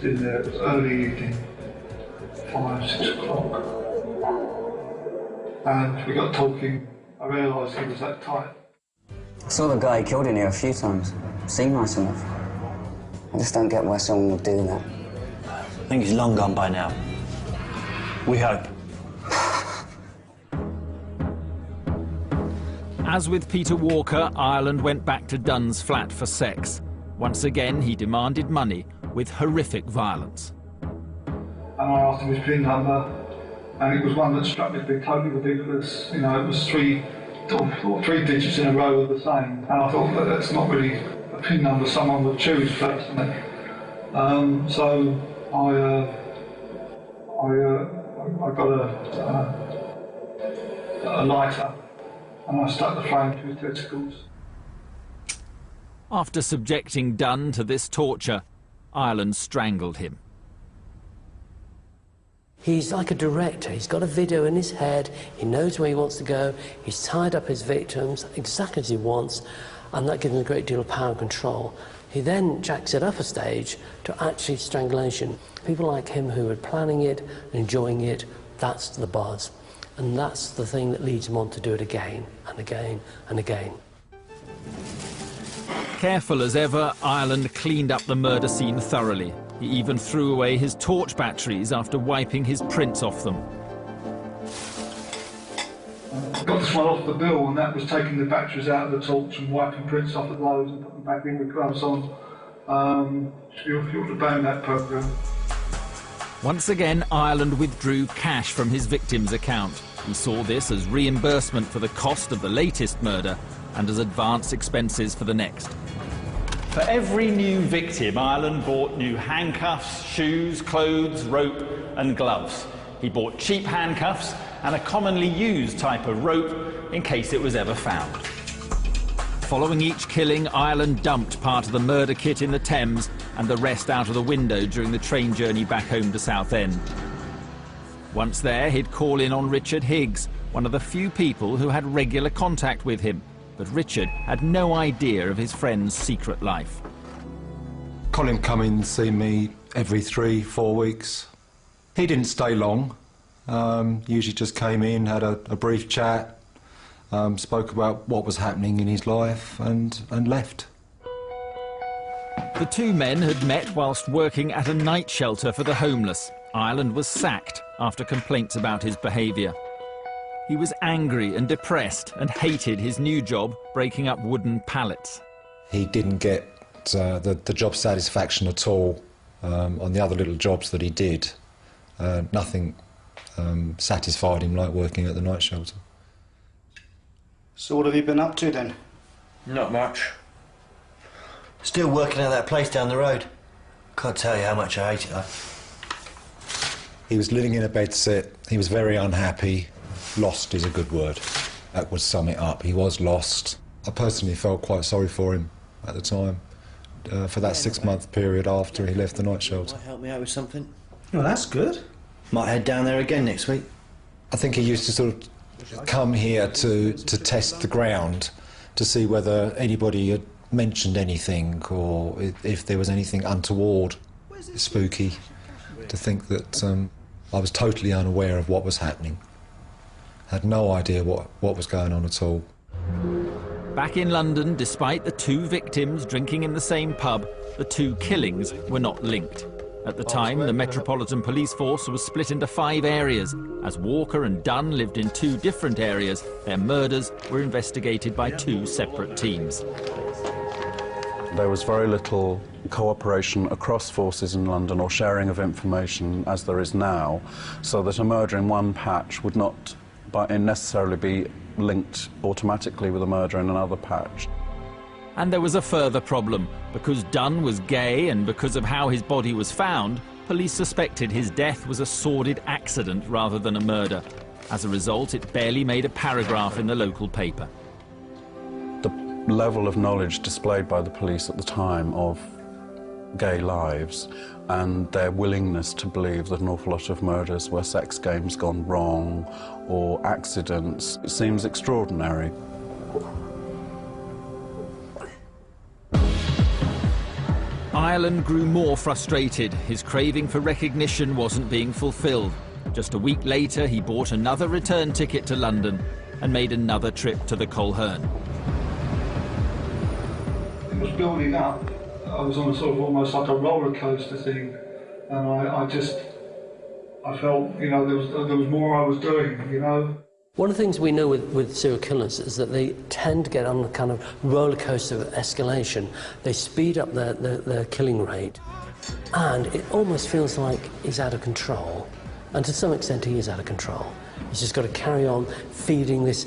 In the early evening, 5, 6 o'clock, and we got talking. I realised he was that tight. I saw the guy killed in here a few times. Seen myself. I just don't get why someone would do that. I think he's long gone by now. We hope. As with Peter Walker, Ireland went back to Dunn's flat for sex. Once again, he demanded money with horrific violence. And I asked him his PIN number, and it was one that struck me as being totally ridiculous. You know, it was three digits in a row of the same. And I thought, that's not really a PIN number someone would choose personally. So I got a lighter, and I stuck the flame to his testicles. After subjecting Dunn to this torture, Ireland strangled him. He's like a director. He's got a video in his head. He knows where he wants to go. He's tied up his victims exactly as he wants, and that gives him a great deal of power and control. He then jacks it up a stage to actually strangulation. People like him who are planning it, enjoying it, that's the buzz. And that's the thing that leads him on to do it again and again and again. Careful as ever, Ireland cleaned up the murder scene thoroughly. He even threw away his torch batteries after wiping his prints off them. I got this one off the bill, and that was taking the batteries out of the torch and wiping prints off of those and putting them back in with gloves on. If you want to ban that programme. Once again, Ireland withdrew cash from his victim's account. He saw this as reimbursement for the cost of the latest murder and as advance expenses for the next. For every new victim, Ireland bought new handcuffs, shoes, clothes, rope and gloves. He bought cheap handcuffs and a commonly used type of rope in case it was ever found. Following each killing, Ireland dumped part of the murder kit in the Thames and the rest out of the window during the train journey back home to Southend. Once there, he'd call in on Richard Higgs, one of the few people who had regular contact with him. But Richard had no idea of his friend's secret life. Colin come in and see me every 3-4 weeks. He didn't stay long. Usually just came in, had a brief chat, spoke about what was happening in his life and left. The two men had met whilst working at a night shelter for the homeless. Ireland was sacked after complaints about his behaviour. He was angry and depressed and hated his new job, breaking up wooden pallets. He didn't get the job satisfaction at all on the other little jobs that he did. Nothing satisfied him like working at the night shelter. So what have you been up to then? Not much. Still working at that place down the road. Can't tell you how much I hate it, though. He was living in a bedsit. He was very unhappy. Lost is a good word. That would sum it up. He was lost. I personally felt quite sorry for him at the time, for that 6-month period after he left the night shelter. Might help me out with something. Well, that's good. Might head down there again next week. I think he used to sort of come here to test the ground, to see whether anybody had mentioned anything or if there was anything untoward, spooky, to think that I was totally unaware of what was happening. Had no idea what was going on at all. Back in London, despite the two victims drinking in the same pub, the two killings were not linked. At the time, the Metropolitan Police Force was split into 5 areas. As Walker and Dunn lived in 2 different areas, their murders were investigated by 2 separate teams. There was very little cooperation across forces in London or sharing of information as there is now, so that a murder in one patch would not necessarily be linked automatically with a murder in another patch. And there was a further problem. Because Dunn was gay and because of how his body was found, police suspected his death was a sordid accident rather than a murder. As a result, it barely made a paragraph in the local paper. The level of knowledge displayed by the police at the time of gay lives and their willingness to believe that an awful lot of murders were sex games gone wrong or accidents seems extraordinary. Ireland grew more frustrated. His craving for recognition wasn't being fulfilled. Just a week later, he bought another return ticket to London and made another trip to the Colquhoun. It was building up. I was on a sort of almost like a roller coaster thing, and I felt, you know, there was more I was doing, you know. One of the things we know with serial killers is that they tend to get on a kind of roller coaster of escalation. They speed up their killing rate, and it almost feels like he's out of control. And to some extent, he is out of control. He's just got to carry on feeding this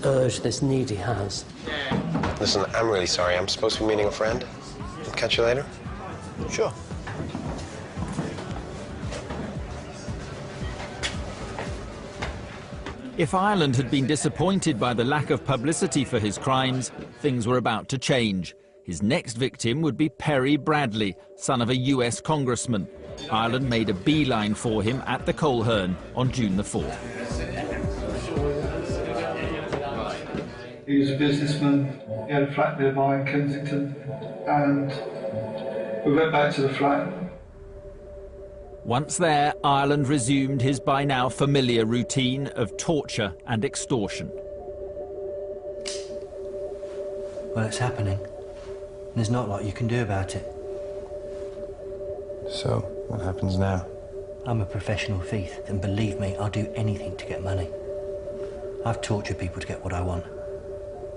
urge, this need he has. Listen, I'm really sorry. I'm supposed to be meeting a friend. I'll catch you later. Sure. If Ireland had been disappointed by the lack of publicity for his crimes, things were about to change. His next victim would be Perry Bradley, son of a US congressman. Ireland made a beeline for him at the Colquhoun on June the 4th. He was a businessman. He had a flat nearby in Kensington, and we went back to the flat. Once there, Ireland resumed his by now familiar routine of torture and extortion. Well, it's happening. There's not a lot you can do about it. So, what happens now? I'm a professional thief, and believe me, I'll do anything to get money. I've tortured people to get what I want,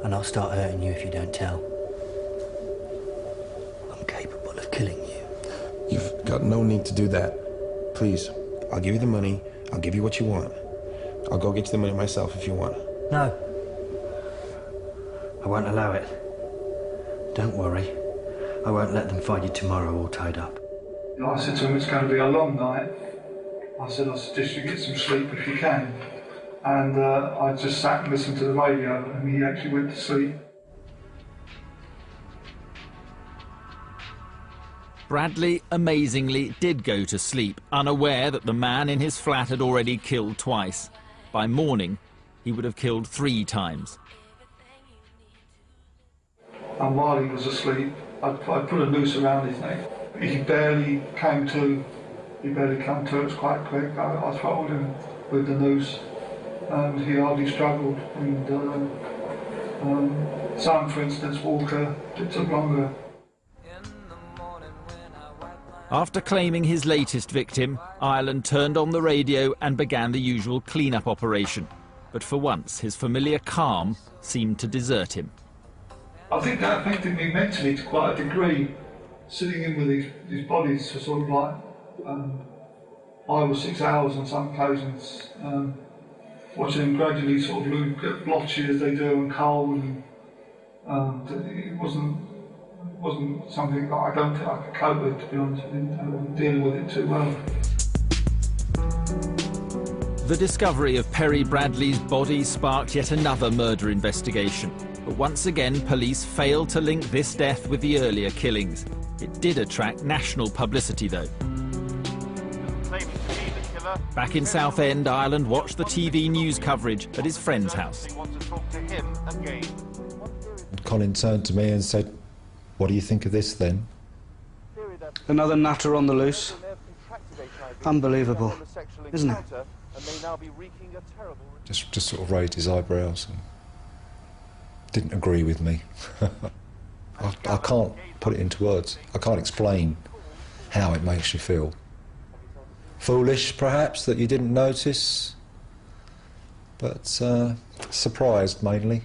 and I'll start hurting you if you don't tell. I'm capable of killing you. You've got no need to do that. Please, I'll give you the money. I'll give you what you want. I'll go get you the money myself if you want. No. I won't allow it. Don't worry. I won't let them find you tomorrow all tied up. You know, I said to him, it's going to be a long night. I suggest you get some sleep if you can. And I just sat and listened to the radio, and he actually went to sleep. Bradley, amazingly, did go to sleep, unaware that the man in his flat had already killed twice. By morning, he would have killed 3 times. And while he was asleep, I put a noose around his neck. He barely came to. It was quite quick. I throttled him with the noose, and he hardly struggled. And some, for instance, Walker, it took longer. After claiming his latest victim, Ireland turned on the radio and began the usual clean-up operation. But for once, his familiar calm seemed to desert him. I think that affected me mentally to quite a degree, sitting in with these bodies for sort of like 5 or 6 hours on some occasions, watching them gradually sort of look at blotchy as they do and cold, and it wasn't something that I don't think I could cope with, to be honest. I wasn't dealing with it too well. The discovery of Perry Bradley's body sparked yet another murder investigation. But once again, police failed to link this death with the earlier killings. It did attract national publicity, though. Back in Southend, Ireland watched the TV news coverage at his friend's house. Colin turned to me and said, "What do you think of this, then?" Another natter on the loose. Unbelievable, isn't it? Just sort of raised his eyebrows and didn't agree with me. I can't put it into words. I can't explain how it makes you feel. Foolish, perhaps, that you didn't notice, but surprised mainly,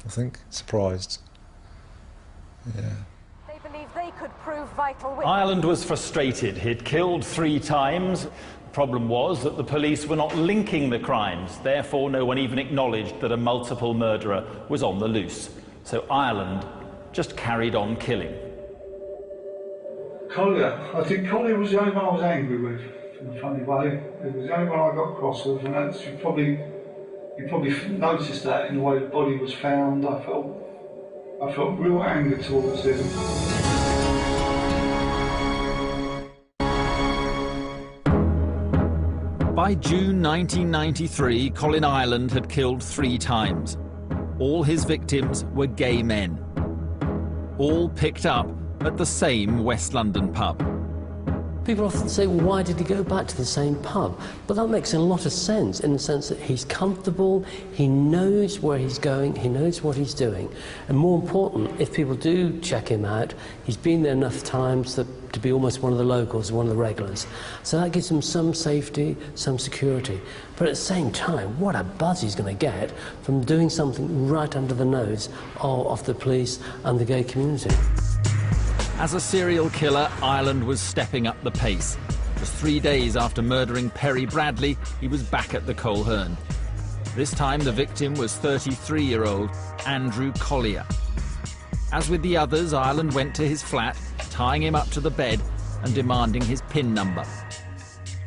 I think. Surprised. Yeah. They believe they could prove vital witness. Ireland was frustrated. He'd killed 3 times. The problem was that the police were not linking the crimes. Therefore, no one even acknowledged that a multiple murderer was on the loose. So Ireland just carried on killing. Collier. I think Collier was the only one I was angry with, in a funny way. It was the only one I got cross with, and that's, you probably noticed that in the way the body was found. I felt real anger towards him. By June 1993, Colin Ireland had killed 3 times. All his victims were gay men. All picked up at the same West London pub. People often say, well, why did he go back to the same pub? But that makes a lot of sense, in the sense that he's comfortable, he knows where he's going, he knows what he's doing. And more important, if people do check him out, he's been there enough times to be almost one of the locals, one of the regulars. So that gives him some safety, some security. But at the same time, what a buzz he's going to get from doing something right under the nose of the police and the gay community. As a serial killer, Ireland was stepping up the pace. Just 3 days after murdering Perry Bradley, he was back at the Coleherne. This time the victim was 33-year-old Andrew Collier. As with the others, Ireland went to his flat, tying him up to the bed and demanding his PIN number.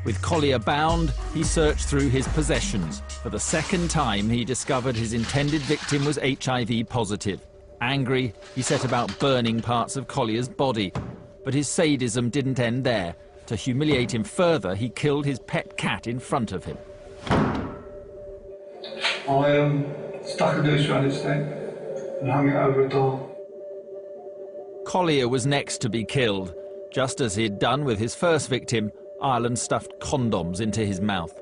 With Collier bound, he searched through his possessions. For the second time, he discovered his intended victim was HIV positive. Angry, he set about burning parts of Collier's body. But his sadism didn't end there. To humiliate him further, he killed his pet cat in front of him. I stuck a noose around his neck and hung it over a door. Collier was next to be killed. Just as he'd done with his first victim, Ireland stuffed condoms into his mouth.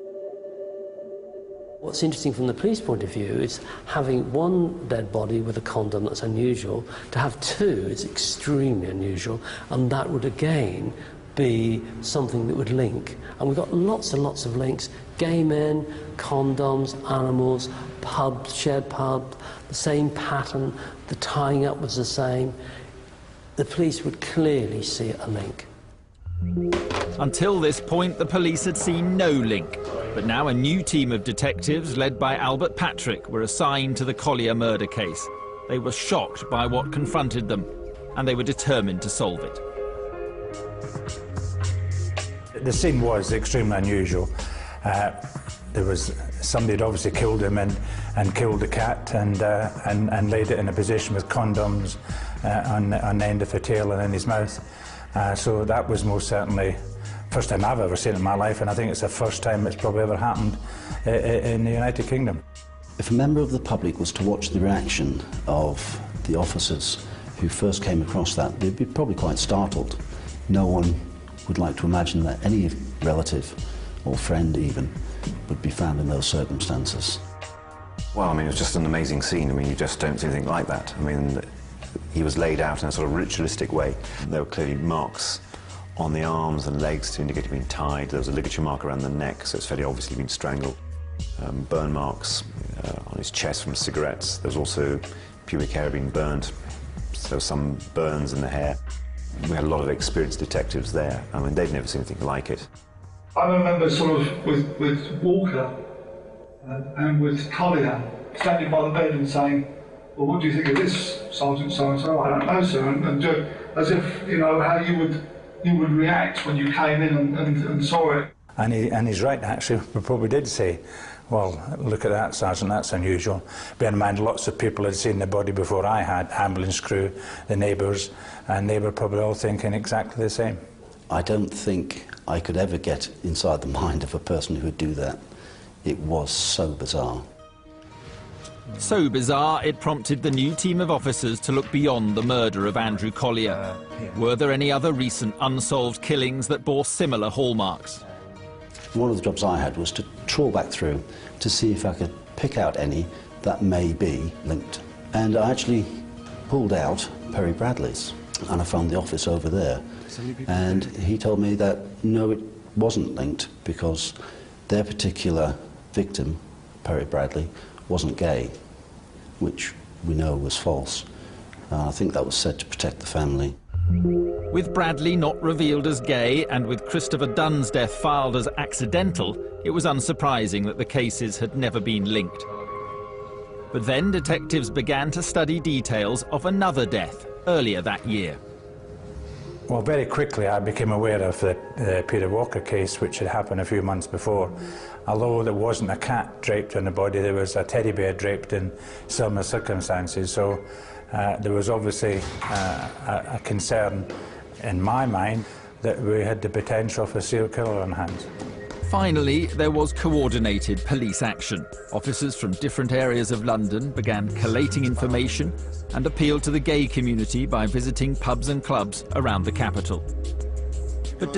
What's interesting from the police point of view is having one dead body with a condom that's unusual. To have two is extremely unusual, and that would again be something that would link. And we've got lots and lots of links: gay men, condoms, animals, pubs, shared pubs, the same pattern, the tying up was the same. The police would clearly see a link. Until this point, the police had seen no link. But now a new team of detectives, led by Albert Patrick, were assigned to the Collier murder case. They were shocked by what confronted them, and they were determined to solve it. The scene was extremely unusual. There was somebody had obviously killed him and killed the cat and laid it in a position with condoms on the end of the tail and in his mouth. So that was most certainly the first time I've ever seen it in my life, and I think it's the first time it's probably ever happened in the United Kingdom. If a member of the public was to watch the reaction of the officers who first came across that, they'd be probably quite startled. No one would like to imagine that any relative or friend even would be found in those circumstances. Well, I mean, it was just an amazing scene. I mean, you just don't see anything like that. I mean, he was laid out in a sort of ritualistic way. There were clearly marks on the arms and legs to indicate he'd been tied. There was a ligature mark around the neck, so it's fairly obviously been strangled. Burn marks on his chest from cigarettes. There was also pubic hair being burned. So there were some burns in the hair. We had a lot of experienced detectives there. I mean, they'd never seen anything like it. I remember sort of with Walker and with Collier standing by the bed and saying, well, what do you think of this, Sergeant so-and-so? I don't know, sir. And as if, you know, how you would react when you came in and saw it. And he's right, actually. We probably did say, well, look at that, Sergeant, that's unusual. Bear in mind, lots of people had seen the body before I had, ambulance crew, the neighbours, and they were probably all thinking exactly the same. I don't think I could ever get inside the mind of a person who would do that. It was so bizarre. So bizarre, it prompted the new team of officers to look beyond the murder of Andrew Collier. Were there any other recent unsolved killings that bore similar hallmarks? One of the jobs I had was to trawl back through to see if I could pick out any that may be linked. And I actually pulled out Perry Bradley's, and I found the office over there. And he told me that no, it wasn't linked because their particular victim, Perry Bradley, wasn't gay, which we know was false. I think that was said to protect the family. With Bradley not revealed as gay and with Christopher Dunn's death filed as accidental, it was unsurprising that the cases had never been linked. But then detectives began to study details of another death earlier that year. Well, very quickly I became aware of the Peter Walker case, which had happened a few months before. Although there wasn't a cat draped on the body, there was a teddy bear draped in similar circumstances. So there was obviously a concern in my mind that we had the potential for a serial killer on hands. Finally, there was coordinated police action. Officers from different areas of London began collating information and appealed to the gay community by visiting pubs and clubs around the capital. But